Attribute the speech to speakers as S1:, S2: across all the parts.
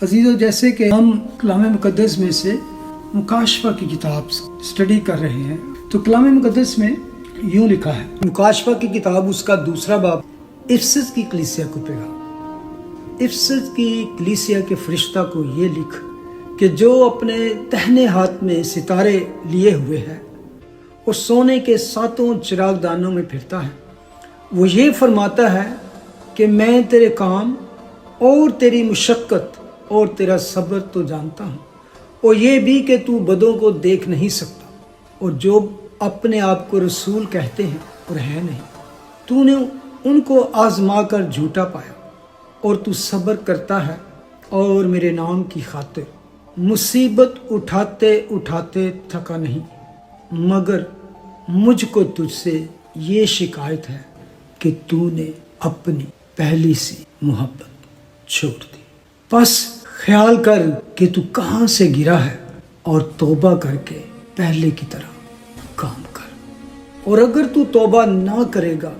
S1: عزیزو، جیسے کہ ہم کلام مقدس میں سے مکاشفہ کی کتاب سٹڈی کر رہے ہیں، تو کلام مقدس میں یوں لکھا ہے، مکاشفہ کی کتاب اس کا 2 باب، افسس کی کلیسیا کو پیغام۔ افسس کی کلیسیا کے فرشتہ کو یہ لکھ کہ جو اپنے دہنے ہاتھ میں ستارے لیے ہوئے ہے اور سونے کے 7 چراغ دانوں میں پھرتا ہے، وہ یہ فرماتا ہے کہ میں تیرے کام اور تیری مشقت اور تیرا صبر تو جانتا ہوں، اور یہ بھی کہ تو بدوں کو دیکھ نہیں سکتا، اور جو اپنے آپ کو رسول کہتے ہیں اور ہے نہیں، تو نے ان کو آزما کر جھوٹا پایا، اور تو صبر کرتا ہے اور میرے نام کی خاطر مصیبت اٹھاتے اٹھاتے تھکا نہیں، مگر مجھ کو تجھ سے یہ شکایت ہے کہ تو نے اپنی پہلی سی محبت چھوڑ دی۔ پس خیال کر کہ تو کہاں سے گرا ہے، اور توبہ کر کے پہلے کی طرح کام کر، اور اگر تو توبہ نہ کرے گا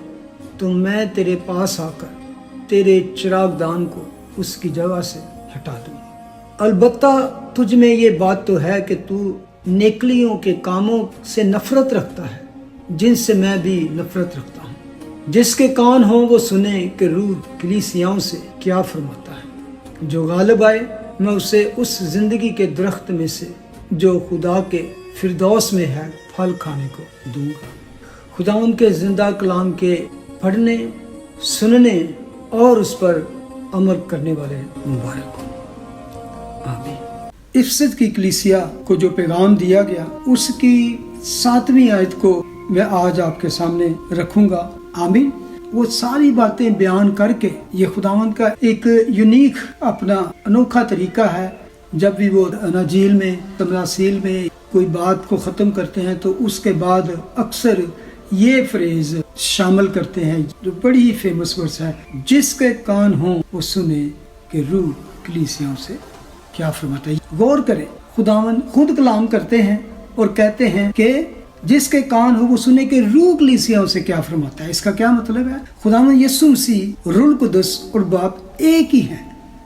S1: تو میں تیرے پاس آ کر تیرے چراغ دان کو اس کی جگہ سے ہٹا دوں گا۔ البتہ تجھ میں یہ بات تو ہے کہ تو نیکلیوں کے کاموں سے نفرت رکھتا ہے، جن سے میں بھی نفرت رکھتا ہوں۔ جس کے کان ہوں وہ سنے کہ روح کلیسیاؤں سے کیا فرماتا ہے۔ جو غالب آئے میں اسے اس زندگی کے درخت میں سے جو خدا کے فردوس میں ہے پھل کھانے کو دوں گا۔ خدا ان کے زندہ کلام کے پڑھنے، سننے اور اس پر عمل کرنے والے مبارک ہوں، آمین۔ افسس کی کلیسیا کو جو پیغام دیا گیا، اس کی 7ویں آیت کو میں آج آپ کے سامنے رکھوں گا، آمین۔ وہ ساری باتیں بیان کر کے، یہ خداوند کا ایک یونیک اپنا انوکھا طریقہ ہے، جب بھی وہ اناجیل میں، تماثیل میں کوئی بات کو ختم کرتے ہیں تو اس کے بعد اکثر یہ فریز شامل کرتے ہیں جو بڑی ہی فیمس ورس ہے، جس کے کان ہوں وہ سنے کہ روح کلیسیاؤں سے کیا فرماتا ہے۔ غور کریں، خداوند خود کلام کرتے ہیں اور کہتے ہیں کہ جس کے کان ہو وہ سنے کہ روح کلیسیاؤں سے کیا فرماتا ہے۔ اس کا کیا مطلب ہے؟ خداوند یسوع مسیح، روح القدس اور باپ ایک ہی ہیں،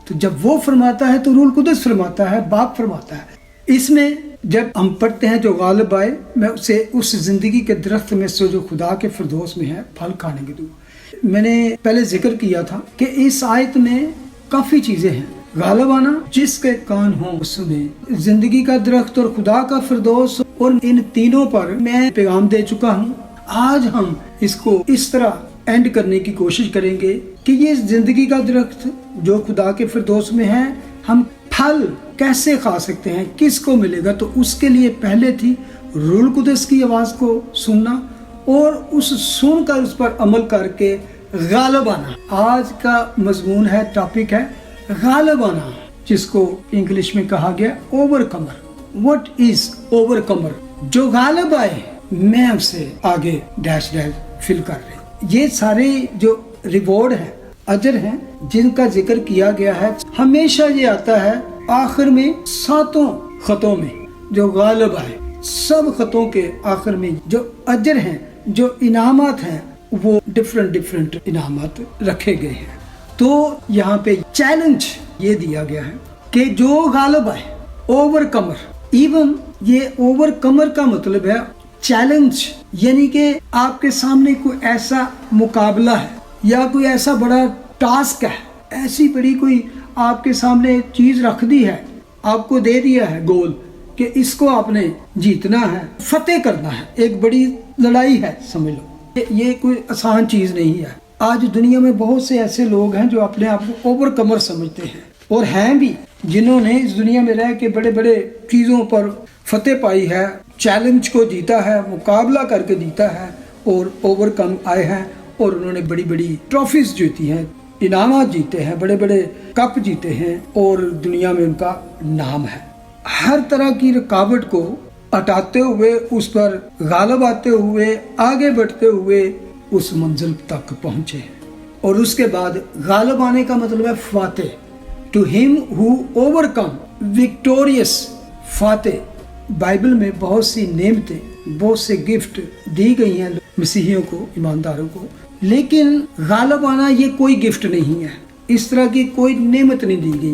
S1: تو جب وہ فرماتا ہے تو روح القدس فرماتا ہے، باپ فرماتا ہے۔ اس میں جب ہم پڑھتے ہیں جو غالب آئے میں اسے اس زندگی کے درخت میں سے جو خدا کے فردوس میں ہے پھل کھانے کے دوں۔ میں نے پہلے ذکر کیا تھا کہ اس آیت میں کافی چیزیں ہیں۔ غالب آنا، جس کے کان ہوں سنے، زندگی کا درخت اور خدا کا فردوس، اور ان تینوں پر میں پیغام دے چکا ہوں۔ آج ہم اس کو اس طرح اینڈ کرنے کی کوشش کریں گے کہ یہ زندگی کا درخت جو خدا کے فردوس میں ہے، ہم پھل کیسے کھا سکتے ہیں، کس کو ملے گا؟ تو اس کے لیے پہلے تھی روح القدس کی آواز کو سننا، اور اس سن کر اس پر عمل کر کے غالب آنا۔ آج کا مضمون ہے، ٹاپک ہے غالب آنا، جس کو انگلش میں کہا گیا اوور کمر۔ واٹ از اوور کمر؟ جو غالب آئے، میں اب سے آگے ڈیش ڈیش فل کر رہے ہیں۔ یہ سارے جو ریوارڈ ہیں، اجر ہیں، جن کا ذکر کیا گیا ہے، ہمیشہ یہ آتا ہے آخر میں 7 خطوں میں۔ جو غالب آئے، سب خطوں کے آخر میں جو اجر ہیں، جو انعامات ہیں، وہ ڈیفرنٹ انعامات رکھے گئے ہیں۔ تو یہاں پہ چیلنج یہ دیا گیا ہے کہ جو غالب آئے، اوور کمر۔ ایون یہ اوور کمر کا مطلب ہے چیلنج، یعنی کہ آپ کے سامنے کوئی ایسا مقابلہ ہے یا کوئی ایسا بڑا ٹاسک ہے، ایسی بڑی کوئی آپ کے سامنے چیز رکھ دی ہے، آپ کو دے دیا ہے گول کہ اس کو آپ نے جیتنا ہے، فتح کرنا ہے، ایک بڑی لڑائی ہے، سمجھ لو۔ یہ کوئی آسان چیز نہیں ہے۔ آج دنیا میں بہت سے ایسے لوگ ہیں جو اپنے آپ کو اوور کمر سمجھتے ہیں، اور ہیں بھی، جنہوں نے اس دنیا میں رہ کے بڑے بڑے چیزوں پر فتح پائی ہے، چیلنج کو جیتا ہے، مقابلہ کر کے جیتا ہے، اور اوور کم آئے ہیں، اور انہوں نے بڑی بڑی ٹرافیز جیتی ہیں، انعامات جیتے ہیں، بڑے بڑے کپ جیتے ہیں، اور دنیا میں ان کا نام ہے۔ ہر طرح کی رکاوٹ کو ہٹاتے ہوئے، اس پر غالب آتے ہوئے، آگے بڑھتے ہوئے اس منزل تک پہنچے ہیں۔ اور اس کے بعد غالب آنے کا مطلب ہے فاتح۔ ٹو ہم ہو اوور کم، وکٹوریس، فاتح۔ بائبل میں بہت سی نعمتیں، بہت سے گفٹ دی گئی ہیں مسیحیوں کو، ایمانداروں کو، لیکن غالب آنا یہ کوئی گفٹ نہیں ہے، اس طرح کی کوئی نعمت نہیں دی گئی۔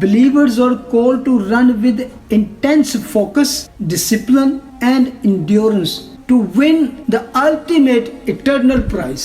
S1: believers are called to run with intense focus, discipline and endurance to win the ultimate eternal prize।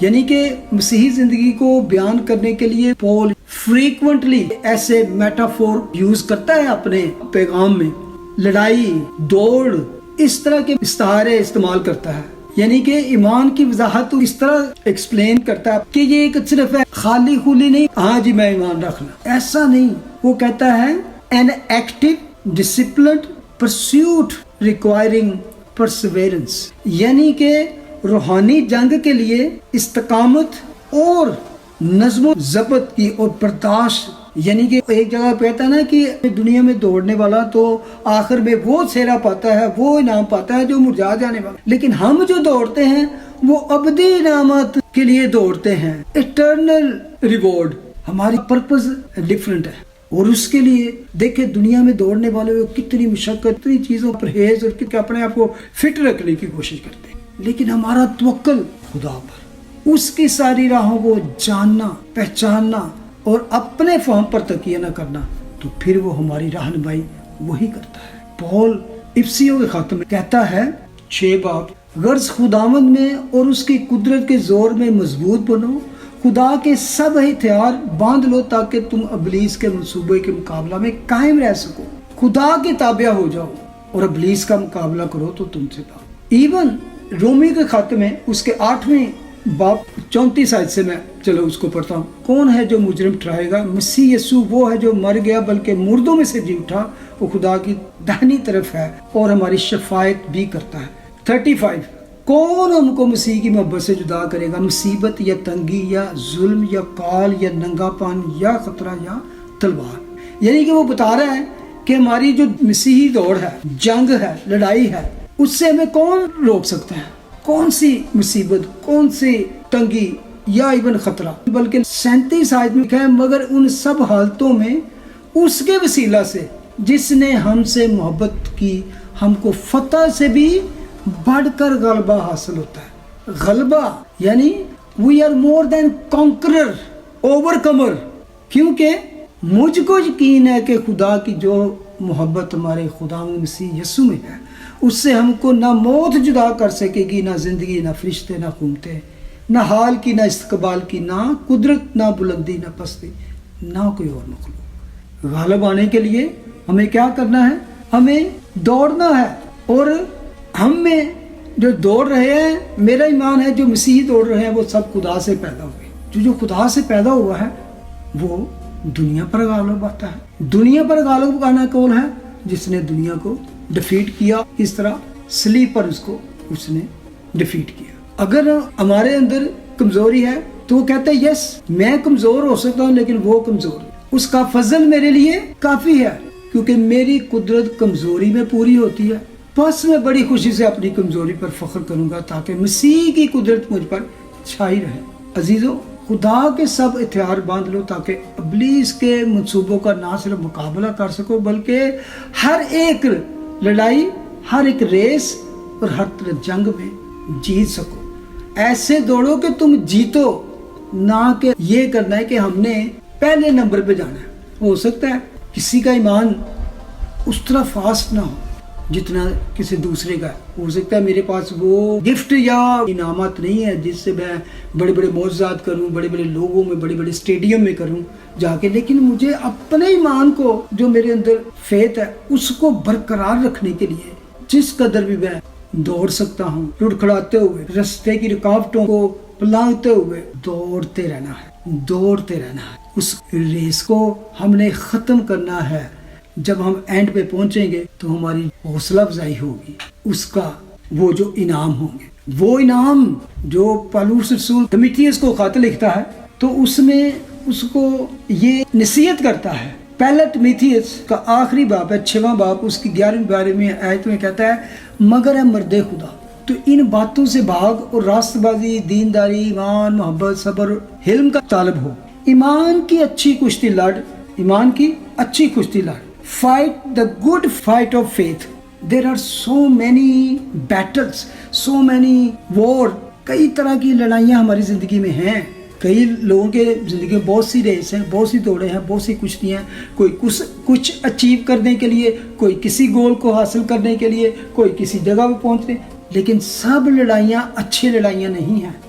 S1: یعنی کہ مسیحی زندگی کو بیان کرنے کے لیے پول فریکوینٹلی ایسے میٹافور یوز کرتا ہے اپنے پیغام میں. لڑائی، دوڑ، اس طرح کے استعارے استعمال کرتا ہے. یعنی کہ ایمان کی وضاحت اس طرح ایکسپلین کرتا ہے کہ یہ ایک صرف ہے خالی خولی نہیں، ہاں جی میں ایمان رکھنا، ایسا نہیں. وہ کہتا ہے an active disciplined pursuit requiring perseverance، یعنی کہ روحانی جنگ کے لیے استقامت اور نظم و ضبط کی اور برداشت. یعنی کہ ایک جگہ کہتا ہے نا کہ دنیا میں دوڑنے والا تو آخر میں وہ سہرا پاتا ہے، وہ انعام پاتا ہے جو مرجا جانے والا، لیکن ہم جو دوڑتے ہیں وہ ابدی انعامات کے لیے دوڑتے ہیں، ایٹرنل ریوارڈ. ہماری پرپز ڈیفرنٹ ہے. اور اس کے لیے دیکھیں دنیا میں دوڑنے والے کتنی مشقت، کتنی چیزوں پرہیز اور اپنے آپ کو فٹ رکھنے کی کوشش کرتے ہیں، لیکن ہمارا توکل خدا پر، اس کی ساری راہوں کو جاننا، پہچاننا اور اپنے فہم پر تکیہ نہ کرنا، تو پھر وہ ہماری رہنمائی وہی کرتا ہے. پول افسیوں کے خط میں کہتا ہے 6 باب، غرض خداوند میں اور اس کی قدرت کے زور میں مضبوط بنو، خدا کے سب ہتھیار باندھ لو تاکہ تم ابلیس کے منصوبے کے مقابلہ میں قائم رہ سکو. خدا کے تابع ہو جاؤ اور ابلیس کا مقابلہ کرو تو تم سے پاؤ. ایون رومی کے خط میں اس کے 8ویں باب 34 آیت سے میں چلو اس کو پڑھتا ہوں. کون ہے جو مجرم ٹھہرائے گا؟ مسیح یسوع وہ ہے جو مر گیا بلکہ مردوں میں سے جی اٹھا، وہ خدا کی داہنی طرف ہے اور ہماری شفاعت بھی کرتا ہے. 35 کون ہم کو مسیح کی محبت سے جدا کرے گا؟ مصیبت یا تنگی یا ظلم یا کال یا ننگا پن یا خطرہ یا تلوار. یعنی کہ وہ بتا رہا ہے کہ ہماری جو مسیحی دوڑ ہے، جنگ ہے، لڑائی ہے، اس سے ہمیں کون روک سکتا ہے؟ کون سی مصیبت، کون سی تنگی یا ایون خطرہ؟ بلکہ 37 آیت میں کہا ہے مگر ان سب حالتوں میں اس کے وسیلہ سے جس نے ہم سے محبت کی ہم کو فتح سے بھی بڑھ کر غلبہ حاصل ہوتا ہے. غلبہ یعنی we are more than conqueror, overcomer. کیونکہ مجھ کو یقین ہے کہ خدا کی جو محبت ہمارے خدا مسیح یسوع میں ہے، اس سے ہم کو نہ موت جدا کر سکے گی، نہ زندگی، نہ فرشتے، نہ حکومتیں، نہ حال کی، نہ استقبال کی، نہ قدرت، نہ بلندی، نہ پستی، نہ کوئی اور مخلوق. غالب آنے کے لیے ہمیں کیا کرنا ہے؟ ہمیں دوڑنا ہے. اور ہم میں جو دوڑ رہے ہیں، میرا ایمان ہے جو مسیحی دوڑ رہے ہیں وہ سب خدا سے پیدا ہوئے. جو خدا سے پیدا ہوا ہے وہ دنیا پر غالب آتا ہے. دنیا پر غالب آنا کون ہے؟ جس نے دنیا کو ڈیفیٹ کیا. اس طرح سلیب پر اس نے ڈیفیٹ کیا. اگر ہمارے اندر کمزوری ہے تو وہ کہتا ہے یس میں کمزور ہو سکتا ہوں لیکن وہ کمزور، اس کا فضل میرے لیے کافی ہے کیونکہ میری قدرت کمزوری میں پوری ہوتی ہے. بس میں بڑی خوشی سے اپنی کمزوری پر فخر کروں گا تاکہ مسیح کی قدرت مجھ پر چھائی رہے. عزیزو، خدا کے سب ہتھیار باندھ لو تاکہ ابلیس کے منصوبوں کا نہ صرف مقابلہ کر سکو بلکہ ہر ایک لڑائی، ہر ایک ریس اور ہر طرح جنگ میں جیت سکو. ایسے دوڑو کہ تم جیتو، نہ کہ یہ کرنا ہے کہ ہم نے پہلے نمبر پہ جانا ہے. ہو سکتا ہے کسی کا ایمان اس طرح فاسٹ نہ ہو جتنا کسی دوسرے کا. ہو سکتا ہے میرے پاس وہ گفٹ یا انعامات نہیں ہے جس سے میں بڑے بڑے معجزات کروں، بڑے بڑے لوگوں میں، بڑے بڑے اسٹیڈیم میں کروں جا کے، لیکن مجھے اپنے ایمان کو جو میرے اندر فیتھ ہے اس کو برقرار رکھنے کے لیے جس قدر بھی میں دوڑ سکتا ہوں، لڑکھڑاتے ہوئے، رستے کی رکاوٹوں کو لانگتے ہوئے دوڑتے رہنا ہے، دوڑتے رہنا ہے. اس ریس کو ہم نے ختم کرنا ہے. جب ہم اینڈ پہ پہنچیں گے تو ہماری حوصلہ افزائی ہوگی، اس کا وہ جو انعام ہوں گے، وہ انعام جو پالوس رسول تیموتھیوس کو خط لکھتا ہے تو اس میں اس کو یہ نصیحت کرتا ہے. پہلا تیموتھیوس کا آخری باب ہے 6واں باب، اس کی 11ویں آیت میں کہتا ہے مگر اے مرد خدا تو ان باتوں سے بھاگ اور راست بازی، دینداری، ایمان، محبت، صبر، حلم کا طالب ہو. ایمان کی اچھی کشتی لڑ، ایمان کی اچھی کشتی لڑ. Fight the good fight of faith. There are so many battles, so many war. کئی طرح کی لڑائیاں ہماری زندگی میں ہیں. کئی لوگوں کے زندگی میں بہت سی ریس ہیں، بہت سی دوڑیں ہیں، بہت سی کشتیاں ہیں. کوئی کچھ اچیو کرنے کے لیے، کوئی کسی گول کو حاصل کرنے کے لیے، کوئی کسی جگہ پہ پہنچنے. لیکن سب لڑائیاں اچھی لڑائیاں نہیں ہیں.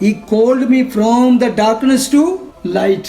S1: he called me from the darkness to light,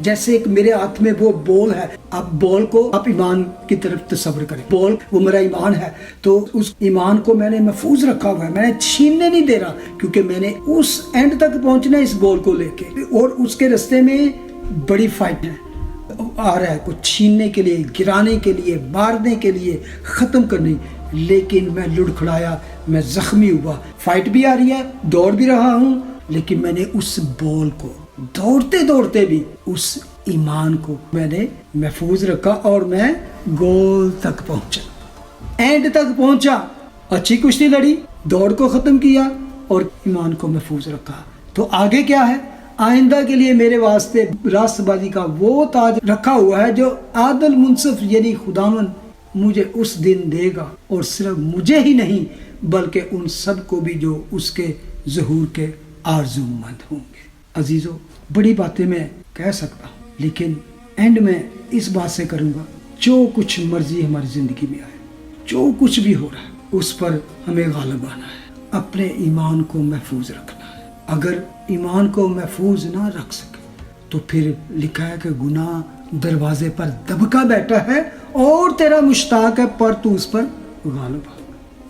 S1: جیسے ایک میرے ہاتھ میں وہ بال ہے, آپ بال کو آپ ایمان کی طرف تصور کریں, بال وہ میرا ایمان ہے, تو اس ایمان کو میں نے محفوظ رکھا ہوا ہے, میں نے چھیننے نہیں دے رہا, کیونکہ میں نے اس اینڈ تک پہنچنا ہے اس بال کو لے کے, اور اس کے راستے میں بڑی فائٹ ہے آ رہا ہے, کچھ چھیننے کے لیے, گرانے کے لیے, مارنے کے لیے, ختم کرنے, لیکن میں لڑکھڑایا, میں زخمی ہوا, فائٹ بھی آ رہی ہے, دوڑ بھی رہا ہوں, لیکن میں نے اس بال کو دوڑتے دوڑتے بھی اس ایمان کو میں نے محفوظ رکھا, اور میں گول تک پہنچا, اینڈ تک پہنچا, اچھی کشتی لڑی, دوڑ کو ختم کیا اور ایمان کو محفوظ رکھا. تو آگے کیا ہے؟ آئندہ کے لیے میرے واسطے راست بازی کا وہ تاج رکھا ہوا ہے جو عادل منصف یعنی خداوند مجھے اس دن دے گا, اور صرف مجھے ہی نہیں بلکہ ان سب کو بھی جو اس کے ظہور کے آرزو مند ہوں گے. عزیزو, بڑی باتیں میں کہہ سکتا ہوں, لیکن اینڈ میں اس بات سے کروں گا, جو کچھ مرضی ہماری زندگی میں آئے, جو کچھ بھی ہو رہا ہے, اس پر ہمیں غالب آنا ہے, اپنے ایمان کو محفوظ رکھنا ہے. اگر ایمان کو محفوظ نہ رکھ سکے تو پھر لکھا ہے کہ گناہ دروازے پر دبکا بیٹھا ہے اور تیرا مشتاق ہے, پر تو اس پر غالب آ.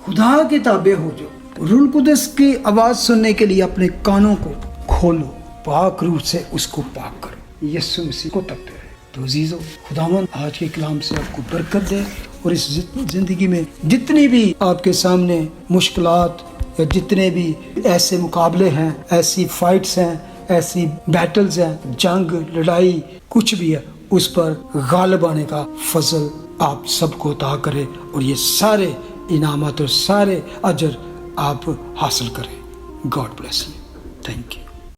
S1: خدا کے تابع ہو جو روح القدس کی آواز سننے کے لیے اپنے کانوں کو کھولو, پاک روح سے اس کو پاک کرو, یسوع مسیح کو تکتے رہے. تو عزیزو, خداوند آج کے کلام سے آپ کو برکت دے, اور اس زندگی میں جتنی بھی آپ کے سامنے مشکلات یا جتنے بھی ایسے مقابلے ہیں, ایسی فائٹس ہیں, ایسی بیٹلز ہیں, جنگ لڑائی کچھ بھی ہے, اس پر غالب آنے کا فضل آپ سب کو عطا کرے, اور یہ سارے انعامات اور سارے اجر آپ حاصل کریں. God bless you. Thank you.